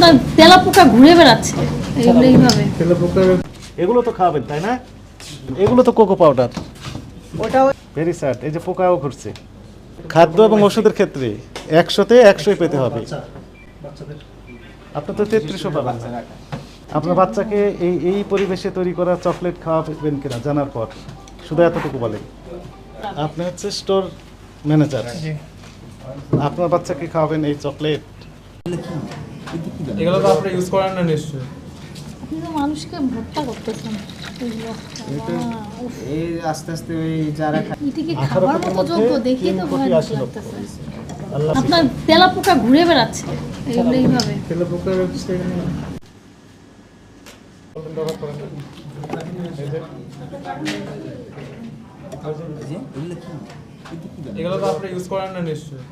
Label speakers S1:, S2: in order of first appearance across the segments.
S1: আপনার তেলাপোকা ঘুরে বেড়াচ্ছে এইভাবে।
S2: এগুলো তো খাবেন তাই না? এগুলো তো কোকো পাউডার। ওটাও ভেরি স্যাড। এই যে পোকাও ঘুরছে। খাদ্য এবং ওষুধের ক্ষেত্রে 100-তে 100ই পেতে হবে। আপনি তো 33ও পাবেন না। আপনার বাচ্চাকে এই পরিবেশে তৈরি করা চকলেট খাওয়াবেন কিনা জানার পর শুধু এতটুকু বলেন। আপনি হচ্ছে স্টোর ম্যানেজার, আপনার বাচ্চাকে খাওয়াবেন এই চকলেট?
S3: এগুলো তো আপনি ইউজ করেন না নিশ্চয়ই।
S1: আপনি তো মানুষকে হত্যা করতেছেন।
S4: এই আস্তে আস্তে ওই যারা
S1: এটা কি খাবার মতো যোগ্য? দেখি তো ভয় লাগতেছে। আপনার তেলাপোকা ঘুরে বেড়াচ্ছে এইভাবে।
S2: তেলাপোকার
S3: এগুলো তো আপনি ইউজ করেন না নিশ্চয়ই।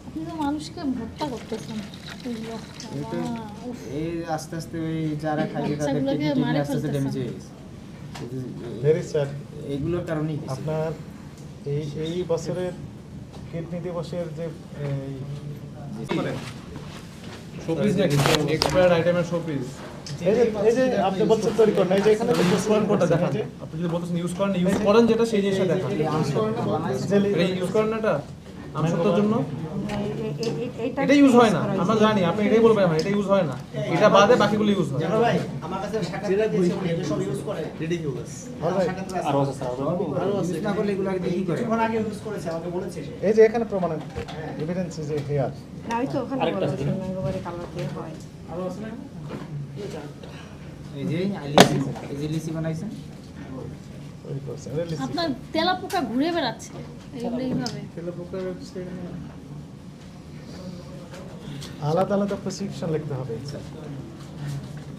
S1: আপনি তো মানুষকে হত্যা করতেছেন।
S4: এই আস্তে আস্তে ওই যারা খাইছে তাদের
S1: বাচ্চাগুলোকে
S4: কিডনি
S1: মারে
S4: আস্তে আস্তে
S1: ফেলতেছে।
S4: ড্যামেজ হয়ে গেছে।
S2: Very sad.
S4: এইগুলোর কারণেই হয়েছে।
S2: আপনার এই বছরের কিডনি দিবসের যে
S3: শোপিস নাকি এক্সপায়ার্ড আইটেমের শোপিস।
S2: এই যে আপনি বলছেন তৈরি করেন, এই যে এখানে
S3: ইউজ করেন কোনটা দেখান। আপনি যদি বলতেছেন ইউজ করেন, ইউজ করেন যেটা সেই জিনিসটা দেখান। এটা ইউজ করেন না, এটা আমসত্বর জন্য এটা ইউজ হয় না, আমরা জানি। আপনি এটাই বলবেন, আমার এটা ইউজ হয় না, এটা বাদে বাকিগুলো ইউজ হয়।
S5: ভাই আমার কাছে সাক্ষাৎ দিয়েছে উনি এটা সব ইউজ করে রিডিকিউলাস আরো আছে ইউজ না করলে এগুলো আগে কি করে কিছুক্ষণ আগে ইউজ করেছে আমাকে বলেছে সে
S2: এই যে এখানে প্রমাণ এভিডেন্স যে হেয়ার
S6: না ওই তো ওখানে বলেছে ম্যাঙ্গোবারে কালার দিয়ে হয়।
S5: আরো আছে না
S4: এই যে আইলিসি এই যে লিসি বানাইছেন
S2: তৈরি করছেন।
S1: আপনার তেলাপোকা ঘুরে বেড়াচ্ছে এইভাবে।
S2: তেলাপোকার আলাদা আলাদা প্রেসক্রিপশন লিখতে হবে।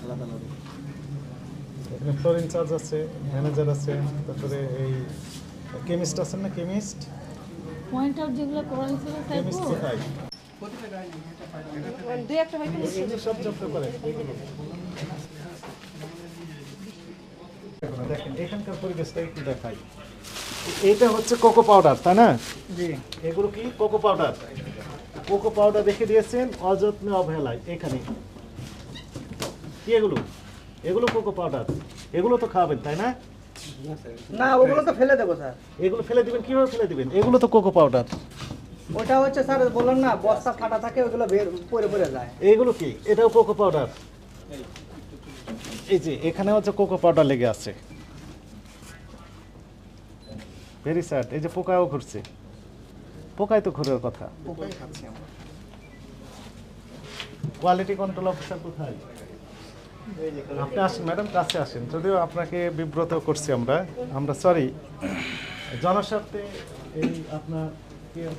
S4: আলাদা আলাদা।
S2: এখানে ফ্লোর ইনচার্জ আছে, ম্যানেজার আছে, তারপরে এই কেমিস্ট আছেন না, কেমিস্ট
S1: পয়েন্ট আউট যেগুলো করা হয়েছিল তাই তো।
S2: কেমিস্ট্রি ফাই
S6: দুই একটা হয়তো
S2: সব জব্দ করে। দেখেন এখানকার পরিবেশটা একটু দেখাই। এটা হচ্ছে কোকো পাউডার তাই না?
S5: জি
S2: এগুলো কি কোকো পাউডার? কোকো পাউডার রেখে দিয়েছেন অযত্নে অবহেলায়। এখানে কি এগুলো? এগুলো কোকো পাউডার। এগুলো তো খাবেন তাই না?
S5: না ওগুলো তো ফেলে দেবো স্যার
S2: এগুলো ফেলে দিবেন, কিভাবে ফেলে দিবেন? এগুলো তো কোকো পাউডার।
S5: ওটা হচ্ছে স্যার বললাম না বস্তা ফাটা থাকে ওগুলো বের পরে পরে যায়
S2: এইগুলো কি? এটাও কোকো পাউডার। এই যে এখানে হচ্ছে কোকো পাউডার লেগে আছে। Very sad. এই যে পোকাও ঘুরছে। পোকাই তো ঘুরের কথা।
S5: পোকাই খাচ্ছি আমরা
S2: কোয়ালিটি কন্ট্রোল অফিসার কোথায়? আপনি আসেন ম্যাডাম, কাছে আসেন। যদিও আপনাকে বিব্রত করছি আমরা সরি। জনস্বার্থে এই আপনার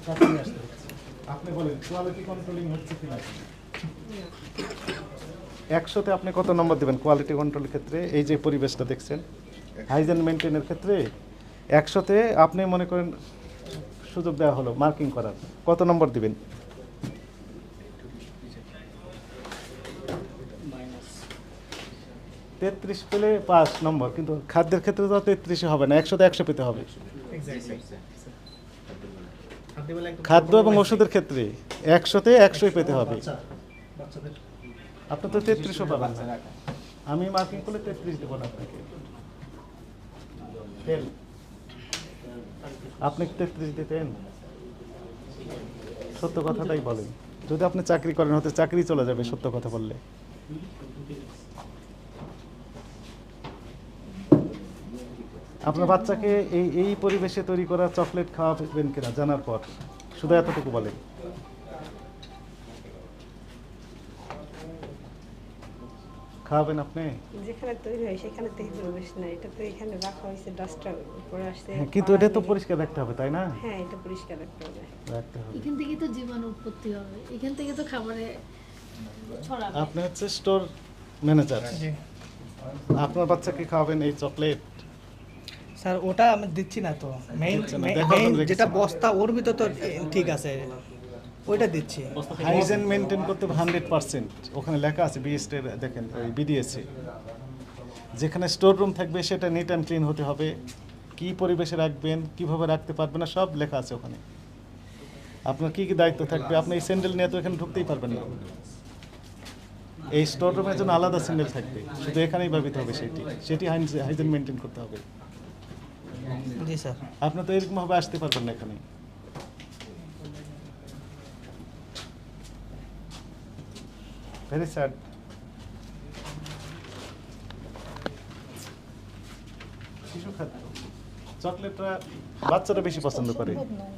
S2: কাছে নিয়ে আসতে হচ্ছে। আপনি বলেন কোয়ালিটি কন্ট্রোলিং হচ্ছে কিনা? 100-তে আপনি কত নম্বর দেবেন কোয়ালিটি কন্ট্রোলের ক্ষেত্রে? এই যে পরিবেশটা দেখছেন হাইজেন মেনটেনের ক্ষেত্রে 100-তে আপনি মনে করেন সুযোগ দেওয়া হলো মার্কিং করার, কত নম্বর দিবেন? -33 পেলে 5 নম্বর, কিন্তু খাদ্যের ক্ষেত্রে তো 33 হবে না, 100-তে 100 পেতে হবে। খাদ্য এবং ওষুধের ক্ষেত্রে 100-তে 100ই পেতে হবে। আপনি তো 33ও পাবেন না। আমি মার্কিং করলে 33 দেবো না আপনাকে। আপনি 33 দিতেন? সত্য কথাটাই বলেন। যদি আপনি চাকরি করেন হয়তো চাকরি চলে যাবে সত্য কথা বললে। আপনার বাচ্চাকে এই পরিবেশে তৈরি করা চকলেট খাওয়াবেন কিনা জানার পর শুধু এতটুকু বলেন। খাওয়াবেন আপনি?
S6: যেখানে তৈরি হয় সেখানে থেকে পরিবেশ না, এটা তো এখানে রাখা হয়েছে ডাস্টার উপরে আসছে।
S2: হ্যাঁ, কিন্তু এটা তো পরিষ্কার রাখতে হবে তাই না?
S6: হ্যাঁ এটা পরিষ্কার রাখতে হবে।
S2: রাখতে হবে।
S1: এখান থেকে তো জীবাণু উৎপত্তি হবে, এখান থেকে তো খাবারে ছড়াবে।
S2: আপনি হচ্ছে স্টোর ম্যানেজার, আপনার বাচ্চাকে খাওয়াবেন এই চকলেট?
S5: স্যার ওটা আমি দিচ্ছি না তো মেইন
S2: দিচ্ছেন না, দেখার জন্য রেখেছেন।
S5: যেটা বস্তা ওর ভিতর তো ঠিক আছে ওইটা দিচ্ছি
S2: হাইজেন মেনটেন করতে হবে 100%। ওখানে লেখা আছে বিএসটি, দেখেন ওই বিডিএসি, যেখানে স্টোর রুম থাকবে সেটা নিট অ্যান্ড ক্লিন হতে হবে। কি পরিবেশে রাখবেন, কিভাবে রাখতে পারবেন না, সব লেখা আছে ওখানে। আপনার কি কি দায়িত্ব থাকবে। আপনি এই স্যান্ডেল নিয়ে তো এখানে ঢুকতেই পারবেন না। এই স্টোর রুমের জন্য আলাদা সিগন্যাল থাকবে, শুধু এখানেই ব্যবহৃত হবে সেটি হাইজিন মেনটেন করতে হবে।
S5: জি স্যার।
S2: আপনি তো এরকমভাবে আসতে পারবেন না এখানে। Very sad. শিশু খাদ্য চকলেটটা বাচ্চারা বেশি পছন্দ করে।
S1: সম্ভব নয়।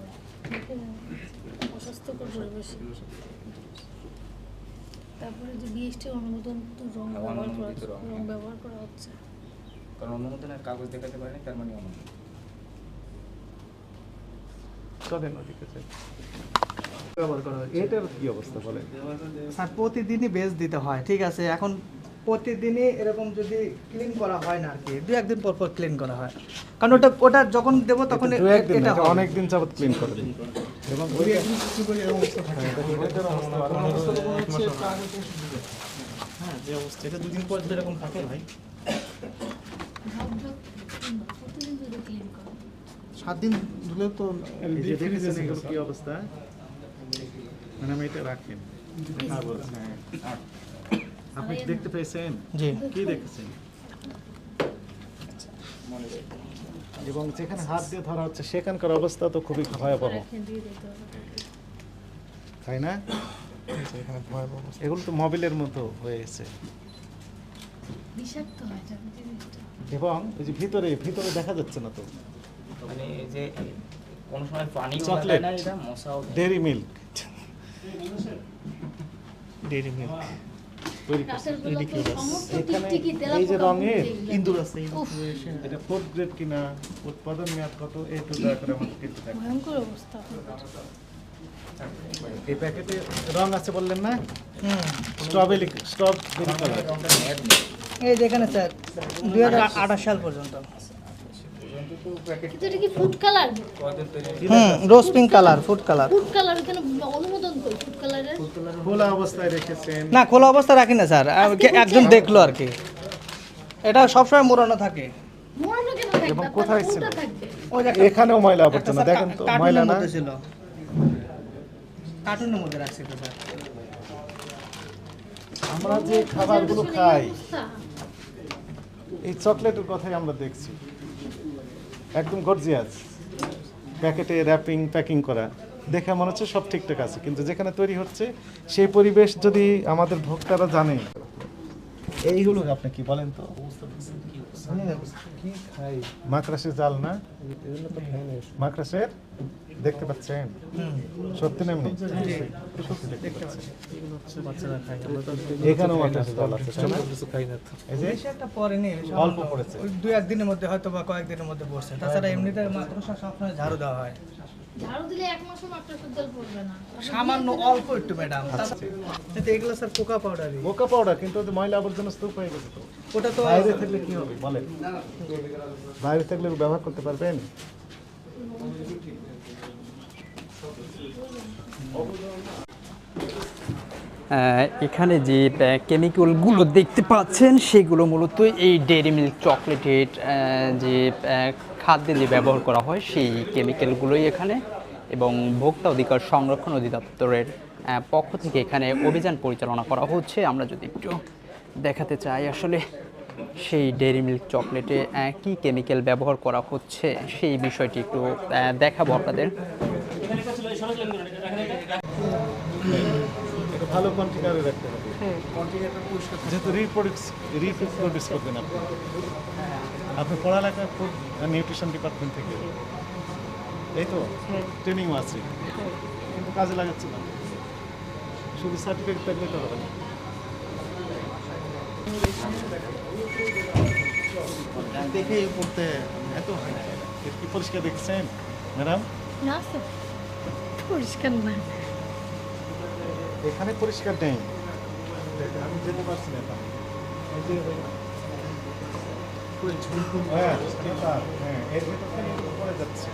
S1: অস্বাস্থ্যকর পরিবেশ। তারপরে যে বিএসটি অনুমোদন তো রং ব্যবহার করা হচ্ছে।
S4: কারণ অনুমোদনের কাগজ দেখাতে পারেনি, তার মানে অনুমোদন।
S2: চলেন ওদিকে যাই। ব্যবহার করা হয়, এটার কি অবস্থা বলেন?
S5: স্যার প্রতিদিনই বেচ দিতে হয়, ঠিক আছে। এখন প্রতিদিনই এরকম যদি ক্লিন করা হয় না আর কি, 2-1 দিন পর পর ক্লিন করা হয়, কারণ ওটা যখন দেবো তখন এটা
S2: অনেক দিন যাবত ক্লিন করে দিই এবং
S5: হ্যাঁ যে অবস্থা, এটা 2 দিন পর এরকম থাকে ভাই।
S1: প্রতিদিন যদি ক্লিন করো
S5: 7 দিন ধরে তো
S2: কি অবস্থা মানে আমি এটা রাখেন। আপনি কি দেখতে পেয়েছেন?
S5: জি।
S2: কি দেখেছেন? এবং যেখানে হাত দিয়ে ধরা হচ্ছে সেখানকার অবস্থা তো খুবই ভয়াবহ,
S1: দিয়ে দিতে হবে।
S2: তাই না? এগুলো তো মোবিলের মতো হয়ে গেছে
S1: বিষাক্ত হয় যাবে জিনিসটা।
S2: এবং ওই যে ভিতরে দেখা যাচ্ছে না তো
S4: মানে যে কোন সময় পানি
S2: চকলেট,
S4: না, এটা মশাও
S2: ডেরি মিল্ক তৈরি করছে।
S1: রাতের বেলা তো সমস্ত
S2: এখানে
S1: টিকটিকি
S2: এই যে
S1: তেলাপোকা
S2: রঙের
S5: ইন্দুর আছে,
S1: উফ,
S2: এটা 4th গ্রেড কিনা, উৎপাদন মেয়াদ কত, একটু দয়া করে আমাকে একটু দেখান।
S1: ভয়ঙ্কর অবস্থা আপনাদের।
S2: এই প্যাকেটে রং আছে বললেন না? Strawberry colour.
S5: এই যেখানে স্যার 2028 সাল পর্যন্ত।
S1: কিন্তু এটা কি ফুড কালার?
S5: রোজ pink colour, food colour.
S1: Food colour কেন অনুমোদন কই ফুড কালারের?
S2: খোলা অবস্থায় রেখেছেন।
S5: না, খোলা অবস্থা রাখি না স্যার, একজন দেখলো আর কি। এটা সবসময় মোড়ানো থাকে।
S1: মোড়ানো কেন থাকবে?
S2: এবং
S1: আপনার
S2: কোথায় ছিল?
S1: কোনটা থাকবে?
S5: ওই দেখেন
S2: এখানেও ময়লা আবর্জনা দেখেন তো, ময়লা না?
S5: ছিল, কার্টুনের মধ্যে রাখছে তো স্যার।
S2: আমরা যে খাবারগুলো খাই,
S1: অবস্থা।
S2: এই চকলেটের কথাই আমরা দেখছি, একদম গর্জিয়াস প্যাকেটে র্যাপিং প্যাকিং করা, দেখে মনে হচ্ছে সব ঠিকঠাক আছে, কিন্তু যেখানে তৈরি হচ্ছে সেই পরিবেশ যদি আমাদের ভোক্তারা জানে, এইগুলো আপনি কি বলেন তো? কি খাই মাকড়াসের জাল না, মাকড়াসের দেখতে পাচ্ছেন? সত্যি না এমনি? এখানেও মাকড়াসের জাল আছে, তাই না? এই যে
S5: বেশি একটা পড়েনি,
S2: অল্প পড়েছে।
S5: ওই 2-1 দিনের মধ্যে হয়তো বা কয়েকদিনের মধ্যে পড়ছে। তাছাড়া এমনিতে মাকড়সা সবসময় ঝাড়ু দেওয়া হয়।
S1: ঝাড়ু দিলে এক মাসও মাত্র সুন্দর পড়বে না।
S5: সামান্য অল্প একটু ম্যাডাম। এগুলো স্যার পোকা পাউডারই।
S2: বোকা পাউডার, কিন্তু ওদের ময়লা আবর্জনা স্তূপ হয়ে গেছে তো।
S5: ওটা তো
S2: বাইরে থাকলে কি হবে বলেন? বাইরে থাকলে ব্যবহার করতে পারবেন?
S7: এখানে যে কেমিক্যালগুলো দেখতে পাচ্ছেন সেগুলো মূলত এই ডেইরি মিল্ক চকলেটের যে খাদ্যে যে ব্যবহার করা হয় সেই কেমিক্যালগুলোই এখানে, এবং ভোক্তা অধিকার সংরক্ষণ অধিদপ্তরের পক্ষ থেকে এখানে অভিযান পরিচালনা করা হচ্ছে। আমরা যদি একটু দেখাতে চাই আসলে সেই ডেইরি মিল্ক চকলেটে কী কেমিক্যাল ব্যবহার করা হচ্ছে সেই বিষয়টি একটু দেখাবো আপনাদের।
S2: ভালো কন্টেনারে রাখতে হবে, যেহেতু রিপ্রোডিউস করবেন আপনি। আপনি পড়ালেখা ফুড নিউট্রিশন ডিপার্টমেন্ট থেকে, এই তো ট্রেনিংও আছে, কিন্তু কাজে লাগাচ্ছে না, শুধু সার্টিফিকেট থাকলে তো হবে না। দেখে পড়তে এত হয় না। এর কি পরিষ্কার দেখছেন ম্যাডাম?
S1: না স্যার, পরিষ্কার না।
S2: এখানে পরিষ্কার নেই, আমি যেতে পারছি না এখন। এই যে এর ভেতর থেকে পড়ে যাচ্ছে।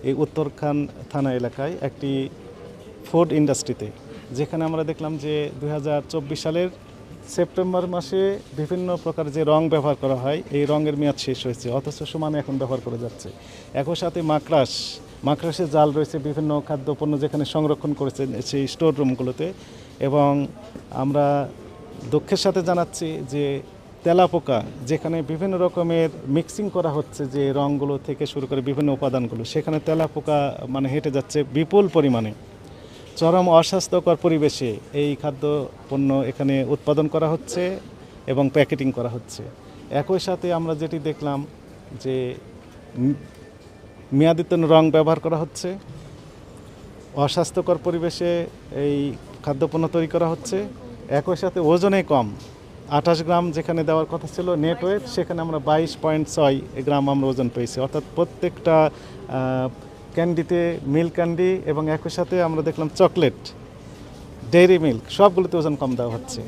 S2: এই উত্তরখান থানা এলাকায় একটি ফুড ইন্ডাস্ট্রিতে, যেখানে আমরা দেখলাম যে 2024 সালের সেপ্টেম্বর মাসে বিভিন্ন প্রকার যে রং ব্যবহার করা হয়, এই রঙের মেয়াদ শেষ হয়েছে, অথচ সমানে এখন ব্যবহার করে যাচ্ছে। একই সাথে মাকড়াসের জাল রয়েছে বিভিন্ন খাদ্যপণ্য যেখানে সংরক্ষণ করেছে সেই স্টোর রুমগুলোতে, এবং আমরা দুঃখের সাথে জানাচ্ছি যে তেলাপোকা যেখানে বিভিন্ন রকমের মিক্সিং করা হচ্ছে, যে রঙগুলো থেকে শুরু করে বিভিন্ন উপাদানগুলো, সেখানে তেলাপোকা মানে হেঁটে যাচ্ছে বিপুল পরিমাণে। চরম অস্বাস্থ্যকর পরিবেশে এই খাদ্য পণ্য এখানে উৎপাদন করা হচ্ছে এবং প্যাকেটিং করা হচ্ছে। একই সাথে আমরা যেটি দেখলাম যে মেয়াদোত্তীর্ণ রং ব্যবহার করা হচ্ছে, অস্বাস্থ্যকর পরিবেশে এই খাদ্যপণ্য তৈরি করা হচ্ছে। একই সাথে ওজনে কম, 28 গ্রাম যেখানে দেওয়ার কথা ছিল নেট ওয়েট, সেখানে আমরা 22.6 গ্রাম আমরা ওজন পেয়েছি। অর্থাৎ প্রত্যেকটা ক্যান্ডিতে, মিল্ক ক্যান্ডি এবং একই সাথে আমরা দেখলাম চকলেট, ডেইরি মিল্ক, সবগুলোতে ওজন কম দেওয়া হচ্ছে।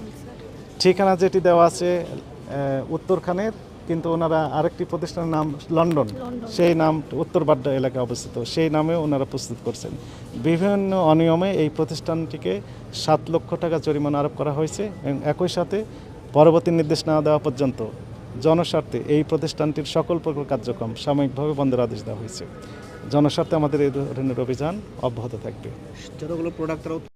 S2: ঠিকানা যেটি দেওয়া আছে উত্তরখানের, কিন্তু ওনারা আরেকটি প্রতিষ্ঠানের নাম লন্ডন, সেই নাম উত্তর বাড্ডা এলাকায় অবস্থিত, সেই নামে ওনারা প্রস্তুত করছেন। বিভিন্ন অনিয়মে এই প্রতিষ্ঠানটিকে 7 লক্ষ টাকা জরিমানা আরোপ করা হয়েছে এবং একই সাথে পরবর্তী নির্দেশ না দেওয়া পর্যন্ত জনস্বার্থে এই প্রতিষ্ঠানটির সকল প্রকার কার্যক্রম সাময়িকভাবে বন্ধের আদেশ দেওয়া হয়েছে। জনস্বার্থে আমাদের এই ধরনের অভিযান অব্যাহত থাকবে।
S5: যতগুলো প্রোডাক্ট